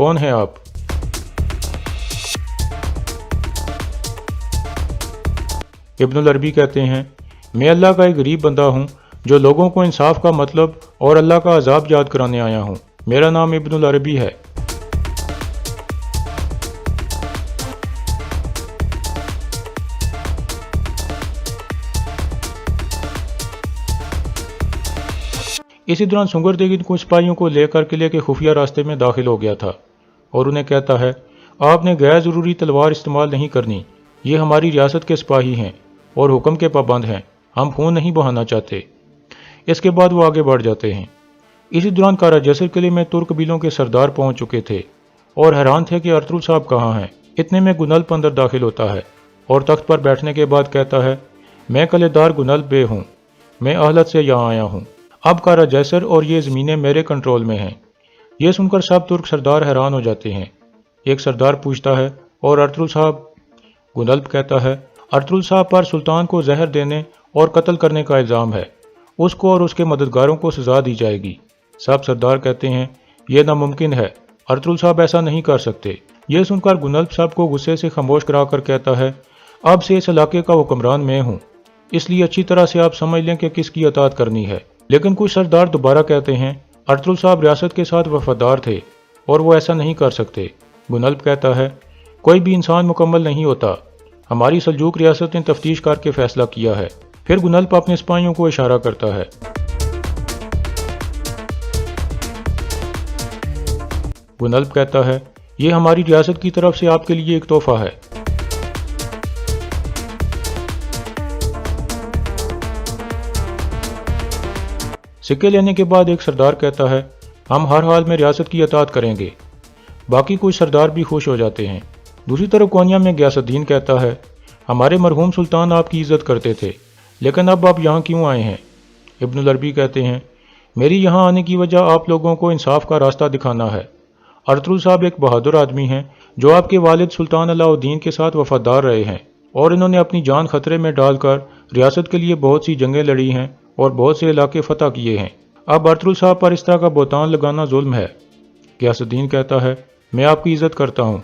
کون ہیں آپ؟ ابن العربی کہتے ہیں میں اللہ کا ایک غریب بندہ ہوں جو لوگوں کو انصاف کا مطلب اور اللہ کا عذاب یاد کرانے آیا ہوں۔ میرا نام ابن العربی ہے۔ اسی دوران سنگر دیگن کچھ سپاہیوں کو لے کر قلعے کے خفیہ راستے میں داخل ہو گیا تھا اور انہیں کہتا ہے آپ نے غیر ضروری تلوار استعمال نہیں کرنی، یہ ہماری ریاست کے سپاہی ہیں اور حکم کے پابند ہیں، ہم خون نہیں بہانا چاہتے۔ اس کے بعد وہ آگے بڑھ جاتے ہیں۔ اسی دوران کارا جیسر قلعے میں ترک قبیلوں کے سردار پہنچ چکے تھے اور حیران تھے کہ ارطغرل صاحب کہاں ہیں۔ اتنے میں گنلپ اندر داخل ہوتا ہے اور تخت پر بیٹھنے کے بعد کہتا ہے میں قلعے دار گنلپ بے ہوں، میں اہلت سے یہاں آیا ہوں، اب کارا جیسر اور یہ زمینیں میرے کنٹرول میں ہیں۔ یہ سن کر سب ترک سردار حیران ہو جاتے ہیں۔ ایک سردار پوچھتا ہے اور ارطغرل صاحب؟ گنلپ کہتا ہے ارطغرل صاحب پر سلطان کو زہر دینے اور قتل کرنے کا الزام ہے، اس کو اور اس کے مددگاروں کو سزا دی جائے گی۔ سب سردار کہتے ہیں یہ ناممکن ہے، ارطغرل صاحب ایسا نہیں کر سکتے۔ یہ سن کر گنلپ صاحب کو غصے سے خاموش کرا کر کہتا ہے اب سے اس علاقے کا حکمران میں ہوں، اس لیے اچھی طرح سے آپ سمجھ لیں کہ کس کی اطاعت کرنی ہے۔ لیکن کچھ سردار دوبارہ کہتے ہیں ارطغرل صاحب ریاست کے ساتھ وفادار تھے اور وہ ایسا نہیں کر سکتے۔ گنلپ کہتا ہے کوئی بھی انسان مکمل نہیں ہوتا، ہماری سلجوق ریاست نے تفتیش کر کے فیصلہ کیا ہے۔ پھر گنلپ اپنے سپاہیوں کو اشارہ کرتا ہے۔ گنلپ کہتا ہے یہ ہماری ریاست کی طرف سے آپ کے لیے ایک تحفہ ہے۔ سکے لینے کے بعد ایک سردار کہتا ہے ہم ہر حال میں ریاست کی اطاعت کریں گے۔ باقی کچھ سردار بھی خوش ہو جاتے ہیں۔ دوسری طرف کونیا میں غیاث الدین کہتا ہے ہمارے مرحوم سلطان آپ کی عزت کرتے تھے، لیکن اب آپ یہاں کیوں آئے ہیں؟ ابن العربی کہتے ہیں میری یہاں آنے کی وجہ آپ لوگوں کو انصاف کا راستہ دکھانا ہے۔ ارطغرل صاحب ایک بہادر آدمی ہیں جو آپ کے والد سلطان علاء الدین کے ساتھ وفادار رہے ہیں اور انہوں نے اپنی جان خطرے میں ڈال کر ریاست کے لیے بہت سی جنگیں لڑی ہیں اور بہت سے علاقے فتح کیے ہیں۔ اب ارطغرل صاحب پر اس طرح کا بہتان لگانا ظلم ہے۔ غیاث الدین کہتا ہے میں آپ کی عزت کرتا ہوں،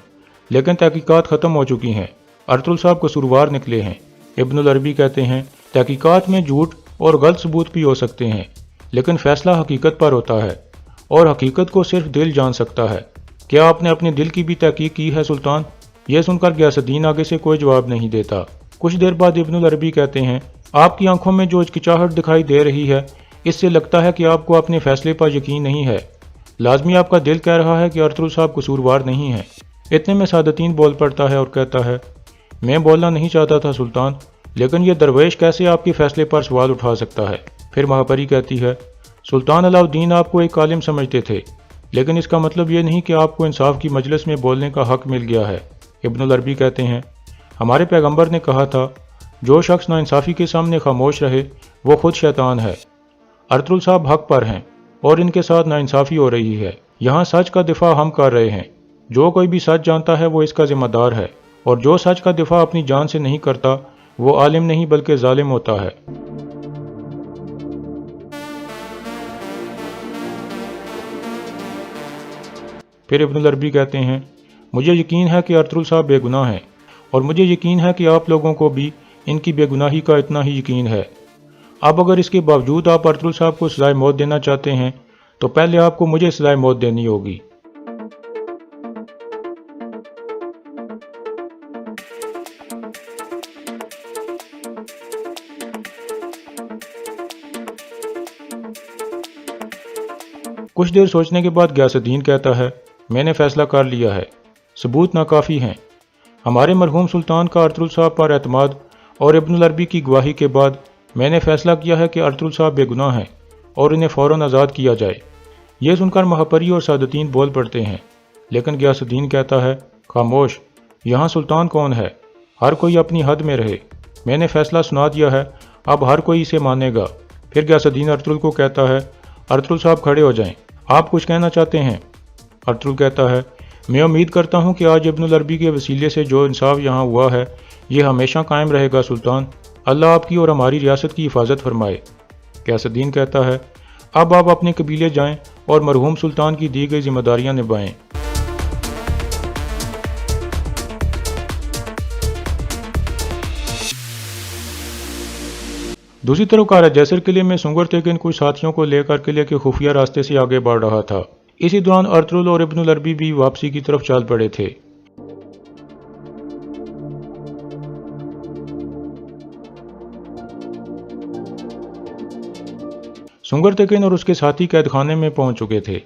لیکن تحقیقات ختم ہو چکی ہیں، ارطغرل صاحب قصوروار نکلے ہیں۔ ابن العربی کہتے ہیں تحقیقات میں جھوٹ اور غلط ثبوت بھی ہو سکتے ہیں، لیکن فیصلہ حقیقت پر ہوتا ہے اور حقیقت کو صرف دل جان سکتا ہے۔ کیا آپ نے اپنے دل کی بھی تحقیق کی ہے سلطان؟ یہ سن کر غیاث الدین آگے سے کوئی جواب نہیں دیتا۔ کچھ دیر بعد ابن العربی کہتے ہیں آپ کی آنکھوں میں جو ہچکچاہٹ دکھائی دے رہی ہے اس سے لگتا ہے کہ آپ کو اپنے فیصلے پر یقین نہیں ہے، لازمی آپ کا دل کہہ رہا ہے کہ ارطغرل صاحب قصوروار نہیں ہیں۔ اتنے میں سعادتین بول پڑتا ہے اور کہتا ہے میں بولنا نہیں چاہتا تھا سلطان، لیکن یہ درویش کیسے آپ کے فیصلے پر سوال اٹھا سکتا ہے؟ پھر مہاپری کہتی ہے سلطان علاء الدین آپ کو ایک عالم سمجھتے تھے، لیکن اس کا مطلب یہ نہیں کہ آپ کو انصاف کی مجلس میں بولنے کا حق مل گیا ہے۔ ابن العربی کہتے ہیں ہمارے پیغمبر نے کہا تھا جو شخص ناانصافی کے سامنے خاموش رہے وہ خود شیطان ہے۔ ارطغرل صاحب حق پر ہیں اور ان کے ساتھ ناانصافی ہو رہی ہے۔ یہاں سچ کا دفاع ہم کر رہے ہیں، جو کوئی بھی سچ جانتا ہے وہ اس کا ذمہ دار ہے، اور جو سچ کا دفاع اپنی جان سے نہیں کرتا وہ عالم نہیں بلکہ ظالم ہوتا ہے۔ پھر ابن العربی کہتے ہیں مجھے یقین ہے کہ ارطغرل صاحب بے گناہ ہیں، اور مجھے یقین ہے کہ آپ لوگوں کو بھی ان کی بے گناہی کا اتنا ہی یقین ہے۔ اب اگر اس کے باوجود آپ ارطغرل صاحب کو سزائے موت دینا چاہتے ہیں تو پہلے آپ کو مجھے سزائے موت دینی ہوگی۔ کچھ دیر سوچنے کے بعد غیاث الدین کہتا ہے میں نے فیصلہ کر لیا ہے، ثبوت ناکافی ہیں۔ ہمارے مرحوم سلطان کا ارطغرل صاحب پر اعتماد اور ابن العربی کی گواہی کے بعد میں نے فیصلہ کیا ہے کہ ارطغرل صاحب بے گناہ ہیں اور انہیں فوراً آزاد کیا جائے۔ یہ سن کر مہاپری اور سعادتین بول پڑتے ہیں، لیکن غیاث الدین کہتا ہے خاموش، یہاں سلطان کون ہے؟ ہر کوئی اپنی حد میں رہے، میں نے فیصلہ سنا دیا ہے، اب ہر کوئی اسے مانے گا۔ پھر غیاث الدین ارطغرل کو کہتا ہے ارطغرل صاحب کھڑے ہو جائیں، آپ کچھ کہنا چاہتے ہیں؟ ارطغرل کہتا ہے میں امید کرتا ہوں کہ آج ابن العربی کے وسیلے سے جو انصاف یہاں ہوا ہے یہ ہمیشہ قائم رہے گا سلطان، اللہ آپ کی اور ہماری ریاست کی حفاظت فرمائے۔ غیاث الدین کہتا ہے اب آپ اپنے قبیلے جائیں اور مرحوم سلطان کی دی گئی ذمہ داریاں نبھائیں۔ دوسری طرف قلعہ جیسر قلعے میں سنگر تیغن کچھ ساتھیوں کو لے کر قلعے کے خفیہ راستے سے آگے بڑھ رہا تھا۔ اسی دوران ارطغرل اور ابن العربی بھی واپسی کی طرف چل پڑے تھے۔ سنگر تیغن اور اس کے ساتھی قید خانے میں پہنچ چکے تھے۔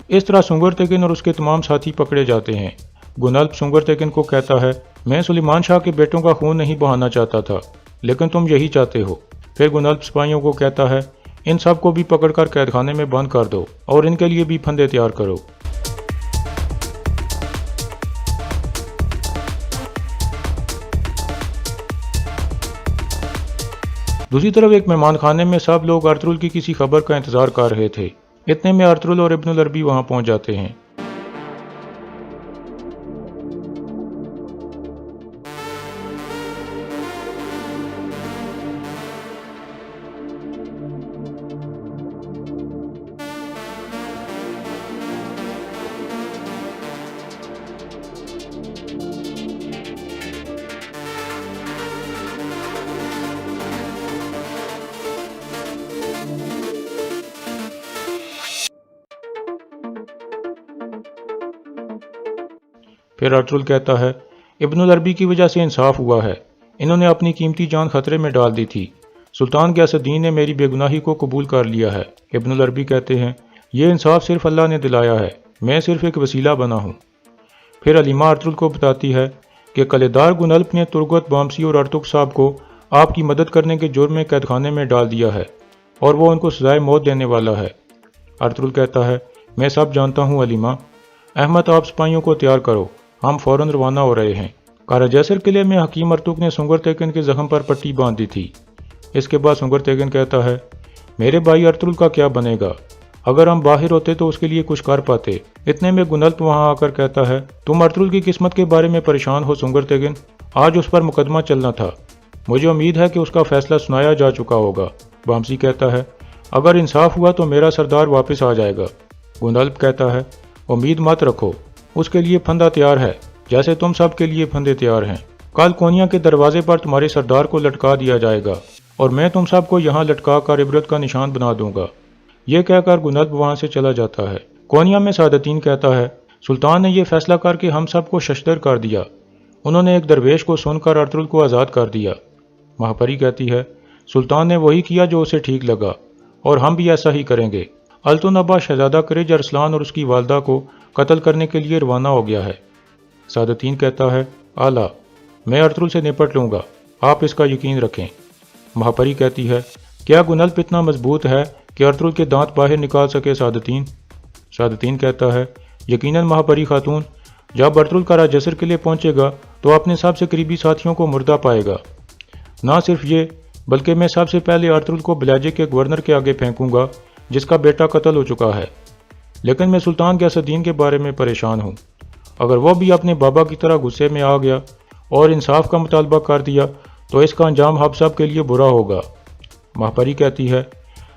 اس طرح سنگر تیغن اور اس کے تمام ساتھی پکڑے جاتے ہیں۔ گنلپ سنگر تیغن کو کہتا ہے، میں سلیمان شاہ کے بیٹوں کا خون نہیں بہانا چاہتا تھا، لیکن تم یہی چاہتے ہو۔ پھر گنلپ سپاہیوں کو کہتا ہے، ان سب کو بھی پکڑ کر قید خانے میں بند کر دو اور ان کے لیے بھی پھندے تیار کرو۔ دوسری طرف ایک مہمان خانے میں سب لوگ ارطغرل کی کسی خبر کا انتظار کر رہے تھے۔ اتنے میں ارطغرل اور ابن العربی وہاں پہنچ جاتے ہیں۔ پھر ارطغرل کہتا ہے، ابن العربی کی وجہ سے انصاف ہوا ہے، انہوں نے اپنی قیمتی جان خطرے میں ڈال دی تھی، سلطان غیاث الدین نے میری بے گناہی کو قبول کر لیا ہے۔ ابن العربی کہتے ہیں، یہ انصاف صرف اللہ نے دلایا ہے، میں صرف ایک وسیلہ بنا ہوں۔ پھر علیمہ ارطغرل کو بتاتی ہے کہ قلعے دار گنلپ نے ترگت بامسی اور ارتغ صاحب کو آپ کی مدد کرنے کے جرم میں قید خانے میں ڈال دیا ہے اور وہ ان کو سزائے موت دینے والا ہے۔ ارطغرل کہتا ہے، میں سب جانتا ہوں علیمہ، احمد آپ سپاہیوں کو تیار کرو، ہم فوراً روانہ ہو رہے ہیں۔ قلعہ جیسر قلعے میں حکیم ارطغرل نے سنگر تیغن کے زخم پر پٹی باندھ دی تھی۔ اس کے بعد سنگر تیغن کہتا ہے، میرے بھائی ارطغرل کا کیا بنے گا؟ اگر ہم باہر ہوتے تو اس کے لیے کچھ کر پاتے۔ اتنے میں گنلپ وہاں آ کر کہتا ہے، تم ارطغرل کی قسمت کے بارے میں پریشان ہو سنگر تیغن، آج اس پر مقدمہ چلنا تھا، مجھے امید ہے کہ اس کا فیصلہ سنایا جا چکا ہوگا۔ بامسی کہتا ہے، اگر انصاف ہوا تو میرا سردار واپس آ جائے گا۔ گنلپ کہتا ہے، امید مت رکھو، اس کے لیے پھندا تیار ہے جیسے تم سب کے لیے پھندے تیار ہیں۔ کل کونیا کے دروازے پر تمہارے سردار کو لٹکا دیا جائے گا اور میں تم سب کو یہاں لٹکا کر عبرت کا نشان بنا دوں گا۔ یہ کہہ کر گنلپ وہاں سے چلا جاتا ہے۔ کونیا میں سعادتین کہتا ہے، سلطان نے یہ فیصلہ کر کے ہم سب کو ششدر کر دیا، انہوں نے ایک درویش کو سن کر ارطغرل کو آزاد کر دیا۔ مہاپری کہتی ہے، سلطان نے وہی کیا جو اسے ٹھیک لگا اور ہم بھی ایسا ہی کریں گے۔ التونبا شہزادہ کرج ارسلان اور اس کی والدہ کو قتل کرنے کے لیے روانہ ہو گیا ہے۔ سعادتین کہتا ہے، اعلیٰ، میں ارطغرل سے نپٹ لوں گا، آپ اس کا یقین رکھیں۔ مہاپری کہتی ہے، کیا گنلپ اتنا مضبوط ہے کہ ارطغرل کے دانت باہر نکال سکے سعادتین؟ سعادتین کہتا ہے، یقیناً مہاپری خاتون، جب ارطغرل قلعہ جیسر قلعے پہنچے گا تو اپنے سب سے قریبی ساتھیوں کو مردہ پائے گا۔ نہ صرف یہ، بلکہ میں سب سے پہلے ارطغرل کو بلاجے کے گورنر کے آگے پھینکوں گا جس کا بیٹا قتل ہو چکا ہے، لیکن میں سلطان غیاث الدین کے بارے میں پریشان ہوں۔ اگر وہ بھی اپنے بابا کی طرح غصے میں آ گیا اور انصاف کا مطالبہ کر دیا تو اس کا انجام ہم سب کے لیے برا ہوگا۔ مہاپری کہتی ہے،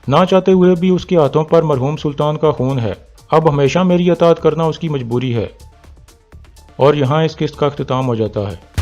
نہ چاہتے ہوئے بھی اس کے ہاتھوں پر مرحوم سلطان کا خون ہے، اب ہمیشہ میری اطاعت کرنا اس کی مجبوری ہے۔ اور یہاں اس قسط کا اختتام ہو جاتا ہے۔